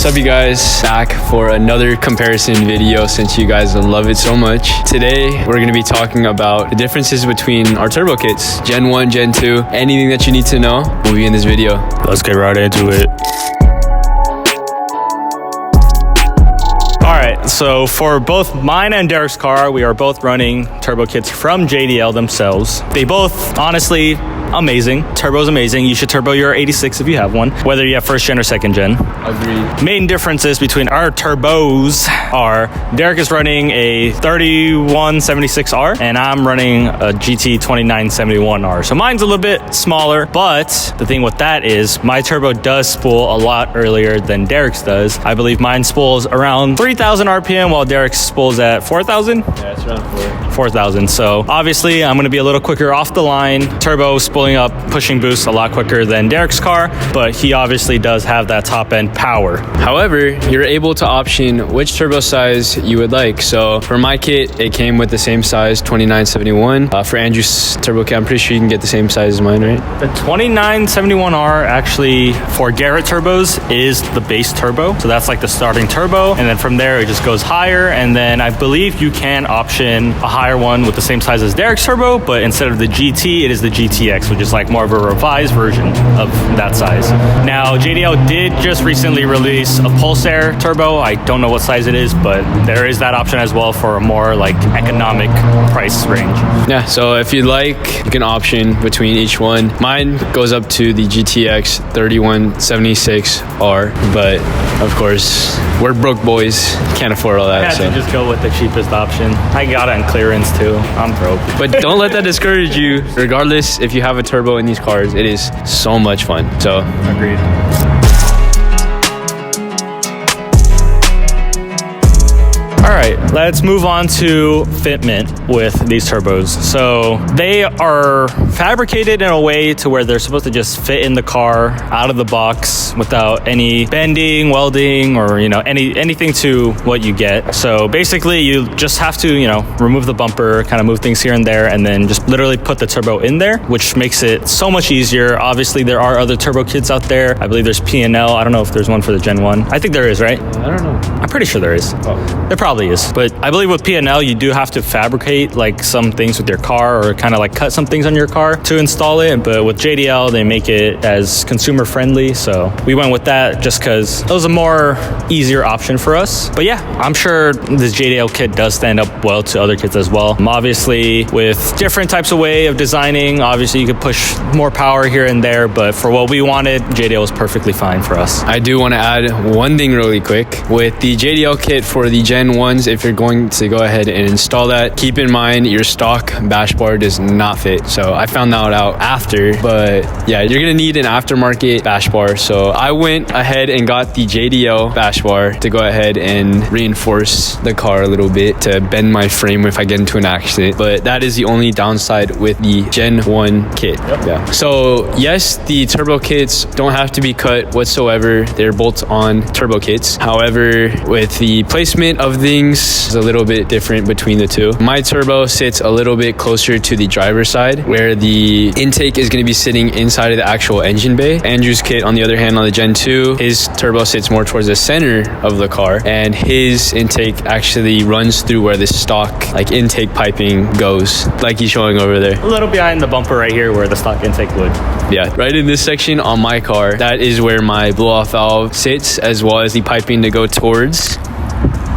What's up, you guys? Back for another comparison video since you guys love it so much. Today, we're going to be talking about the differences between our turbo kits, Gen 1, Gen 2. Anything that you need to know will be in this video. Let's get right into it. All right, so for both mine and Derek's car, we are both running turbo kits from JDL themselves. They both, honestly, amazing. Turbo's amazing. You should turbo your 86 if you have one, whether you have first gen or second gen. Agreed. Main differences between our turbos are Derek is running a 3176R and I'm running a GT2971R. So mine's a little bit smaller, but the thing with that is my turbo does spool a lot earlier than Derek's does. I believe mine spools around 3,000 RPM while Derek's spools at 4,000. Yeah, it's around 4,000. So obviously I'm going to be a little quicker off the line. Turbo spooling up, pushing boosts a lot quicker than Derek's car, but he obviously does have that top end power. However, you're able to option which turbo size you would like. So for my kit, it came with the same size, 2971. For Andrew's turbo kit, I'm pretty sure you can get the same size as mine, right? The 2971R actually for Garrett turbos is the base turbo. So that's like the starting turbo. And then from there, it just goes higher. And then I believe you can option a higher one with the same size as Derek's turbo, but instead of the GT, it is the GTX, which is like more of a revised version of that size. Now, JDL did just recently release a Pulsar turbo. I don't know what size it is, but there is that option as well for a more like economic price range. Yeah, so if you'd like, you can option between each one. Mine goes up to the GTX 3176R, but of course, we're broke boys. Can't afford all that. I had to just go with the cheapest option. I got it on clearance too. I'm broke. But don't let that discourage you. Regardless, if you have a turbo in these cars, it is so much fun. So, agreed. All right, let's move on to fitment with these turbos. So they are fabricated in a way to where they're supposed to just fit in the car out of the box without any bending, welding, or anything to what you get. So basically, you just have to remove the bumper, kind of move things here and there, and then just literally put the turbo in there, which makes it so much easier. Obviously, there are other turbo kits out there. I believe there's P&L. I don't know if there's one for the Gen 1. I think there is, right? I don't know. I'm pretty sure there is. Oh. There probably is. But I believe with P&L, you do have to fabricate like some things with your car or kind of like cut some things on your car to install it. But with JDL, they make it as consumer friendly. So we went with that just because it was a more easier option for us. But yeah, I'm sure this JDL kit does stand up well to other kits as well. Obviously, with different types of way of designing, obviously you could push more power here and there. But for what we wanted, JDL was perfectly fine for us. I do want to add one thing really quick. With the JDL kit for the Gen 1s, if you're going to go ahead and install that, keep in mind your stock bash bar does not fit. So I found that out after, but yeah, you're gonna need an aftermarket bash bar. So I went ahead and got the JDL bash bar to go ahead and reinforce the car a little bit to bend my frame if I get into an accident. But that is the only downside with the Gen 1 kit. Yep. Yeah. So yes, the turbo kits don't have to be cut whatsoever. They're bolt-on turbo kits. However, with the placement of things, is a little bit different between the two. My turbo sits a little bit closer to the driver's side, where the intake is going to be sitting inside of the actual engine bay. Andrew's kit, on the other hand, on the Gen 2, his turbo sits more towards the center of the car, and his intake actually runs through where the stock like intake piping goes, like he's showing over there. A little behind the bumper right here where the stock intake would. Yeah, right in this section on my car, that is where my blow-off valve sits, as well as the piping to go towards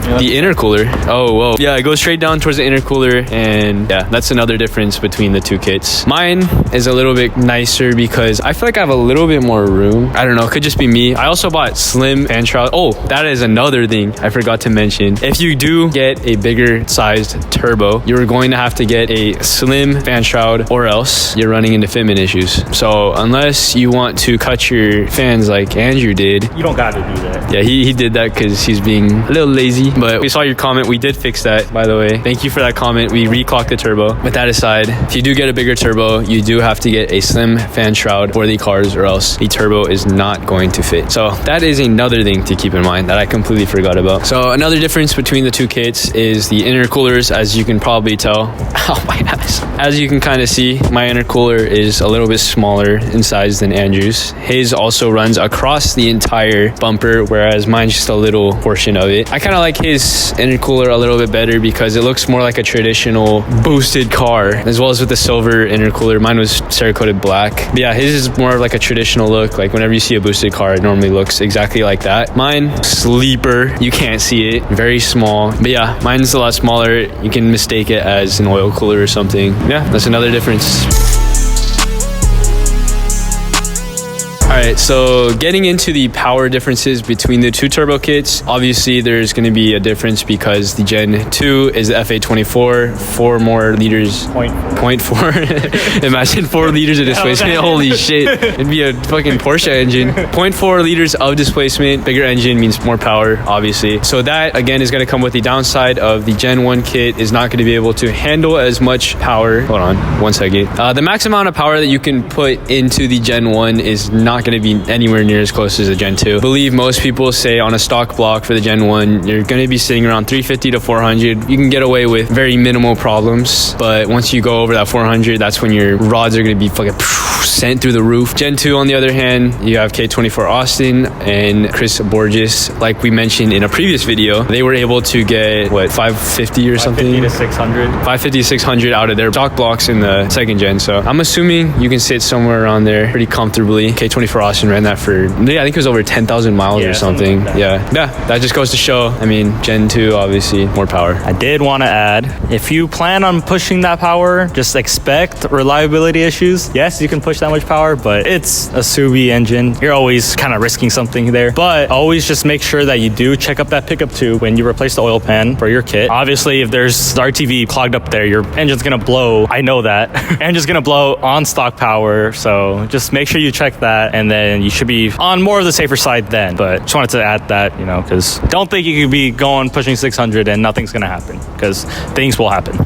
the intercooler. Oh, whoa. Yeah, it goes straight down towards the intercooler, and yeah, that's another difference between the two kits. Mine is a little bit nicer because I feel like I have a little bit more room. I don't know, it could just be me. I also bought slim fan shroud. Oh, that is another thing I forgot to mention. If you do get a bigger sized turbo, you're going to have to get a slim fan shroud, or else you're running into fitment issues. So unless you want to cut your fans like Andrew did, you don't got to do that. Yeah, he did that because he's being a little lazy. but we saw your comment. We did fix that, by the way. Thank you for that comment. We reclocked the turbo. With that aside, if you do get a bigger turbo, you do have to get a slim fan shroud for the cars, or else the turbo is not going to fit. So that is another thing to keep in mind that I completely forgot about. So another difference between the two kits is the intercoolers, as you can probably tell. Oh my gosh. As you can kind of see, my intercooler is a little bit smaller in size than Andrew's. His also runs across the entire bumper, whereas mine's just a little portion of it. I kind of like his intercooler a little bit better because it looks more like a traditional boosted car, as well as with the silver intercooler. Mine was Cerakoted black. But yeah, his is more of like a traditional look. Like whenever you see a boosted car, it normally looks exactly like that. Mine, sleeper. You can't see it. Very small. But yeah, mine's a lot smaller. You can mistake it as an oil cooler or something. Yeah, that's another difference. Alright, so getting into the power differences between the two turbo kits, obviously there's going to be a difference because the Gen 2 is the FA24, 4 more liters, 0.4. Imagine 4 liters of displacement. Holy shit, it'd be a fucking Porsche engine. 0.4 liters of displacement, bigger engine means more power, obviously. So that again is going to come with the downside of the Gen 1 kit is not going to be able to handle as much power. Hold on one second. The max amount of power that you can put into the Gen 1 is not going to be anywhere near as close as the Gen 2. I believe most people say on a stock block for the Gen 1, you're going to be sitting around 350 to 400. You can get away with very minimal problems, but once you go over that 400, that's when your rods are going to be fucking sent through the roof. Gen 2, on the other hand, you have K24 Austin and Chris Borges. Like we mentioned in a previous video, they were able to get, what, 550 or something? 550 to 600. 550 to 600 out of their stock blocks in the second gen. So I'm assuming you can sit somewhere around there pretty comfortably. K24 Austin ran that for, yeah, I think it was over 10,000 miles or something. Like yeah, that just goes to show, I mean, Gen 2, obviously, more power. I did want to add, if you plan on pushing that power, just expect reliability issues. Yes, you can push that much power, but it's a Subi engine. You're always kind of risking something there, but always just make sure that you do check up that pickup tube when you replace the oil pan for your kit. Obviously, if there's RTV clogged up there, your engine's gonna blow. I know that. Engine's gonna blow on stock power, so just make sure you check that, and then you should be on more of the safer side then. But just wanted to add that, you know, because don't think you could be going pushing 600 and nothing's gonna happen, because things will happen.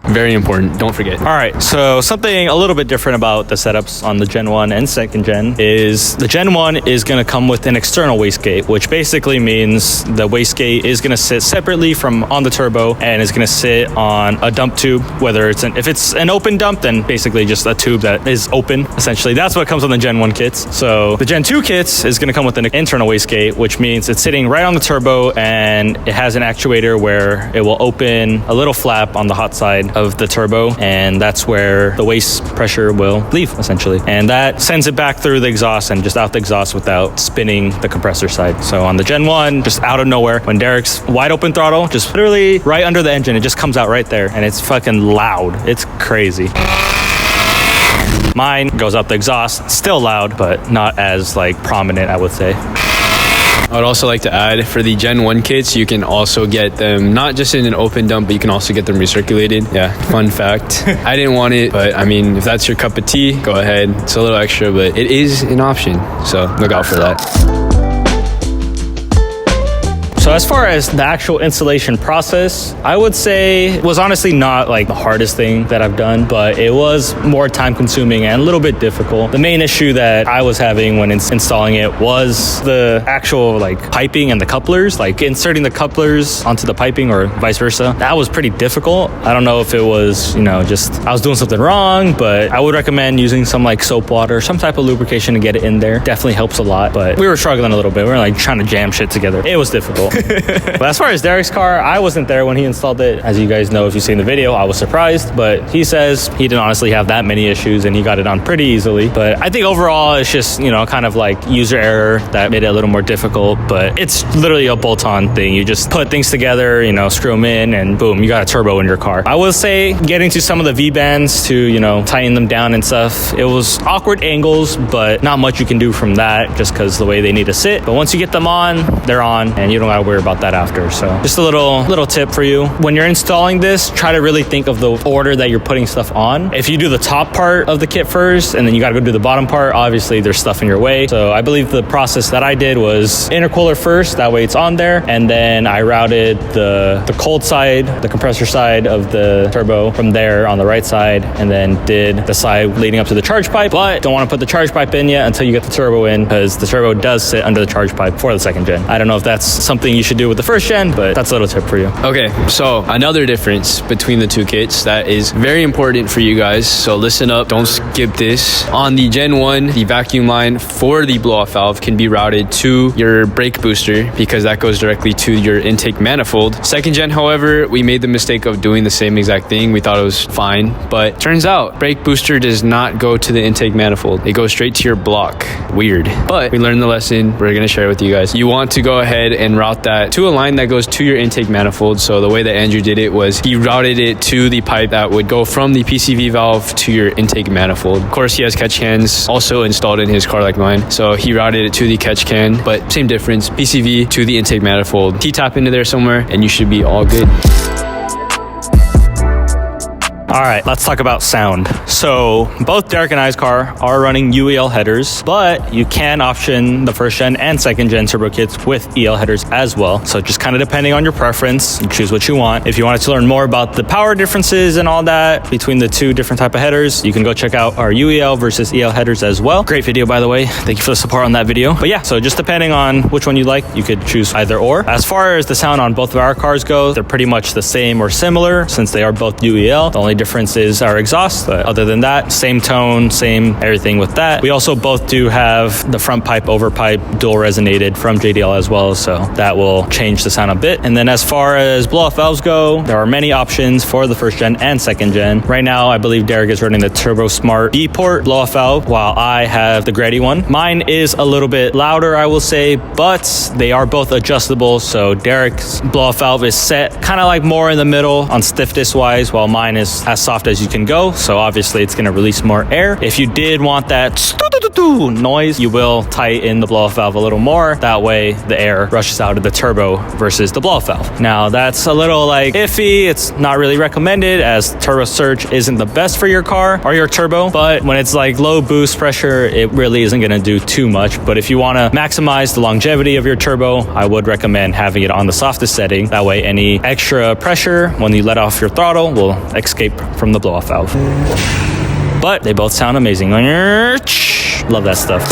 Very important, don't forget. All right, so something a little bit different about the setups on the Gen 1 and second gen is the Gen 1 is going to come with an external wastegate, which basically means the wastegate is going to sit separately from on the turbo and is going to sit on a dump tube, whether it's if it's an open dump, then basically just a tube that is open, essentially. That's what comes on the Gen 1 kits. So the Gen 2 kits is going to come with an internal wastegate, which means it's sitting right on the turbo and it has an actuator where it will open a little flap on the hot side of the turbo, and that's where the waste pressure will leave, essentially, and that sends it back through the exhaust and just out the exhaust without spinning the compressor side. So on the Gen 1, just out of nowhere, when Derek's wide open throttle, just literally right under the engine, it just comes out right there, and it's fucking loud. It's crazy. Mine goes out the exhaust, still loud, but not as like prominent, I would say. I would also like to add, for the Gen 1 kits, you can also get them not just in an open dump, but you can also get them recirculated. Yeah, fun fact. I didn't want it, but I mean, if that's your cup of tea, go ahead. It's a little extra, but it is an option. So look out for that. So as far as the actual installation process, I would say it was honestly not like the hardest thing that I've done, but it was more time consuming and a little bit difficult. The main issue that I was having when installing it was the actual like piping and the couplers, like inserting the couplers onto the piping or vice versa. That was pretty difficult. I don't know if it was, you know, just I was doing something wrong, but I would recommend using some like soap water, some type of lubrication to get it in there. Definitely helps a lot, but we were struggling a little bit. We were like trying to jam shit together. It was difficult. But as far as Derek's car, I wasn't there when he installed it. As you guys know, if you've seen the video, I was surprised, but he says he didn't honestly have that many issues and he got it on pretty easily. But I think overall it's just, you know, kind of like user error that made it a little more difficult, but it's literally a bolt-on thing. You just put things together, you know, screw them in, and boom, you got a turbo in your car. I will say getting to some of the V-bands to, you know, tighten them down and stuff, it was awkward angles, but not much you can do from that just because the way they need to sit. But once you get them on, they're on and you don't gotta worry about that after. So just a little tip for you. When you're installing this, try to really think of the order that you're putting stuff on. If you do the top part of the kit first and then you got to go do the bottom part, obviously there's stuff in your way. So I believe the process that I did was intercooler first, that way it's on there, and then I routed the cold side, the compressor side of the turbo from there on the right side, and then did the side leading up to the charge pipe. But don't want to put the charge pipe in yet until you get the turbo in, because the turbo does sit under the charge pipe for the second gen. I don't know if that's something you should do with the first gen, but that's a little tip for you. Okay, so another difference between the two kits that is very important for you guys, so listen up, don't skip this. On the Gen 1, the vacuum line for the blow-off valve can be routed to your brake booster because that goes directly to your intake manifold. Second gen, however, we made the mistake of doing the same exact thing. We thought it was fine, but turns out brake booster does not go to the intake manifold. It goes straight to your block. Weird. But we learned the lesson. We're gonna share it with you guys. You want to go ahead and route that to a line that goes to your intake manifold. So the way that Andrew did it was he routed it to the pipe that would go from the PCV valve to your intake manifold. Of course, he has catch cans also installed in his car like mine. So he routed it to the catch can, but same difference, PCV to the intake manifold. T-tap into there somewhere and you should be all good. All right, let's talk about sound. So both Derek and I's car are running UEL headers, but you can option the first gen and second gen turbo kits with EL headers as well. So just kind of depending on your preference, you choose what you want. If you wanted to learn more about the power differences and all that between the two different type of headers, you can go check out our UEL versus EL headers as well. Great video, by the way. Thank you for the support on that video. But yeah, so just depending on which one you like, you could choose either or. As far as the sound on both of our cars go, they're pretty much the same or similar since they are both UEL. The only difference is our exhaust, but other than that, same tone, same everything with that. We also both do have the front pipe over pipe dual resonated from JDL as well, so that will change the sound a bit. And then as far as blow-off valves go, there are many options for the first gen and second gen. Right now, I believe Derek is running the Turbo Smart B-port blow-off valve, while I have the Greddy one. Mine is a little bit louder, I will say, but they are both adjustable, so Derek's blow-off valve is set kind of like more in the middle on stiffness wise, while mine is as soft as you can go, so obviously it's going to release more air. If you did want that noise, you will tighten the blow-off valve a little more. That way the air rushes out of the turbo versus the blow-off valve. Now that's a little like iffy. It's not really recommended as turbo surge isn't the best for your car or your turbo, but when it's like low boost pressure, it really isn't going to do too much. But if you want to maximize the longevity of your turbo, I would recommend having it on the softest setting. That way any extra pressure when you let off your throttle will escape from the blow-off valve. But they both sound amazing. Love that stuff.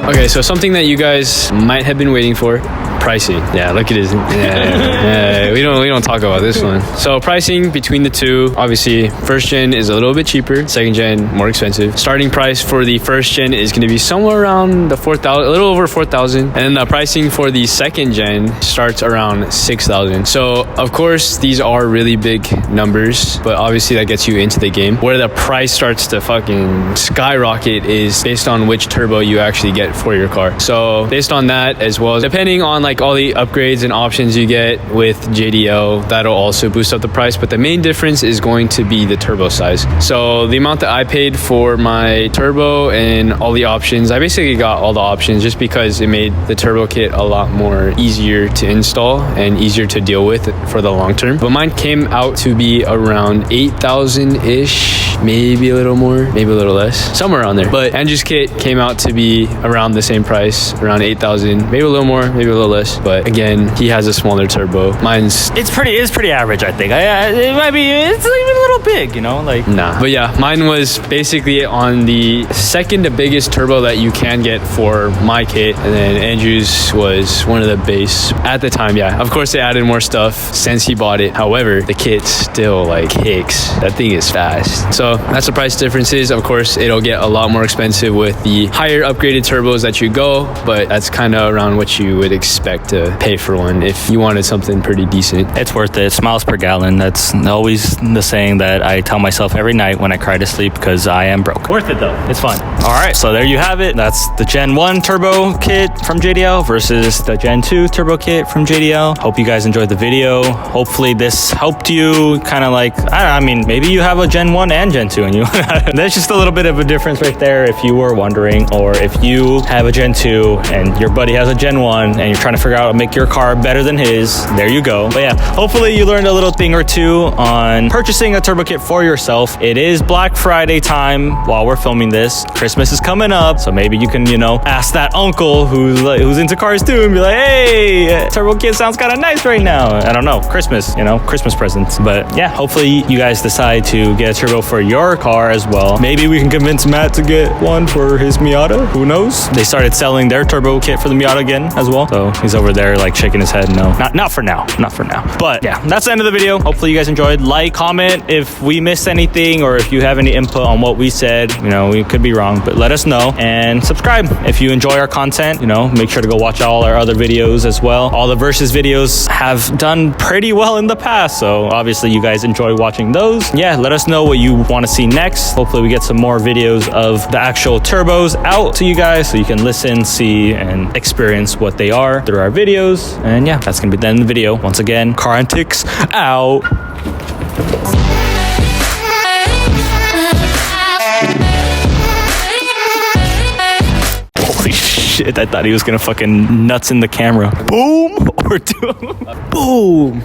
Okay, so something that you guys might have been waiting for. Pricing. Yeah, look at his. We don't talk about this one. So pricing between the two, obviously, first gen is a little bit cheaper. Second gen more expensive. Starting price for the first gen is going to be somewhere around the 4,000, a little over 4,000, and then the pricing for the second gen starts around 6,000. So of course these are really big numbers, but obviously that gets you into the game. Where the price starts to fucking skyrocket is based on which turbo you actually get for your car. So based on that, as well as depending on like all the upgrades and options you get with JDL, that'll also boost up the price, but the main difference is going to be the turbo size. So the amount that I paid for my turbo and all the options, I basically got all the options just because it made the turbo kit a lot more easier to install and easier to deal with for the long term. But mine came out to be around 8,000-ish, maybe a little more, maybe a little less, somewhere around there. But Andrew's kit came out to be around the same price, around 8,000, maybe a little more, maybe a little less. But again, he has a smaller turbo. It's pretty average, I think. It might be, it's even a little big, you know, like. Nah. But yeah, mine was basically on the second to biggest turbo that you can get for my kit, and then Andrew's was one of the base at the time. Yeah, of course they added more stuff since he bought it. However, the kit still like kicks. That thing is fast. So that's the price differences. Of course, it'll get a lot more expensive with the higher upgraded turbos that you go, but that's kind of around what you would expect to pay for one if you wanted something pretty decent. It's worth it. Miles per gallon. That's always the saying that I tell myself every night when I cry to sleep because I am broke. Worth it though. It's fun. All right, so there you have it. That's the Gen 1 turbo kit from JDL versus the Gen 2 turbo kit from JDL. Hope you guys enjoyed the video. Hopefully this helped you kind of like, I mean, maybe you have a Gen 1 and Gen 2 and you, there's just a little bit of a difference right there if you were wondering, or if you have a Gen 2 and your buddy has a Gen 1 and you're trying to figure out how to make your car better than his, there you go. But yeah, hopefully you learned a little thing or two on purchasing a turbo kit for yourself. It is Black Friday time while we're filming this. Christmas is coming up, so maybe you can, you know, ask that uncle who's into cars too and be like, hey, turbo kit sounds kind of nice right now. I don't know, Christmas, you know, Christmas presents. But yeah, hopefully you guys decide to get a turbo for your car as well. Maybe we can convince Matt to get one for his Miata. Who knows? They started selling their turbo kit for the Miata again as well. So he's over there like shaking his head. No, not for now. Not for now. But yeah, that's the end of the video. Hopefully you guys enjoyed. Like, comment if we missed anything or if you have any input on what we said. You know, we could be wrong, but let us know. And subscribe if you enjoy our content. You know, make sure to go watch all our other videos as well. All the versus videos have done pretty well in the past, so obviously you guys enjoy watching those. Yeah, let us know what you want to see next. Hopefully we get some more videos of the actual turbos out to you guys so you can listen, see, and experience what they are through our videos. And yeah, that's gonna be the end of the video. Once again, Car Antics out. Holy shit, I thought he was gonna fucking nuts in the camera. Boom! Or boom!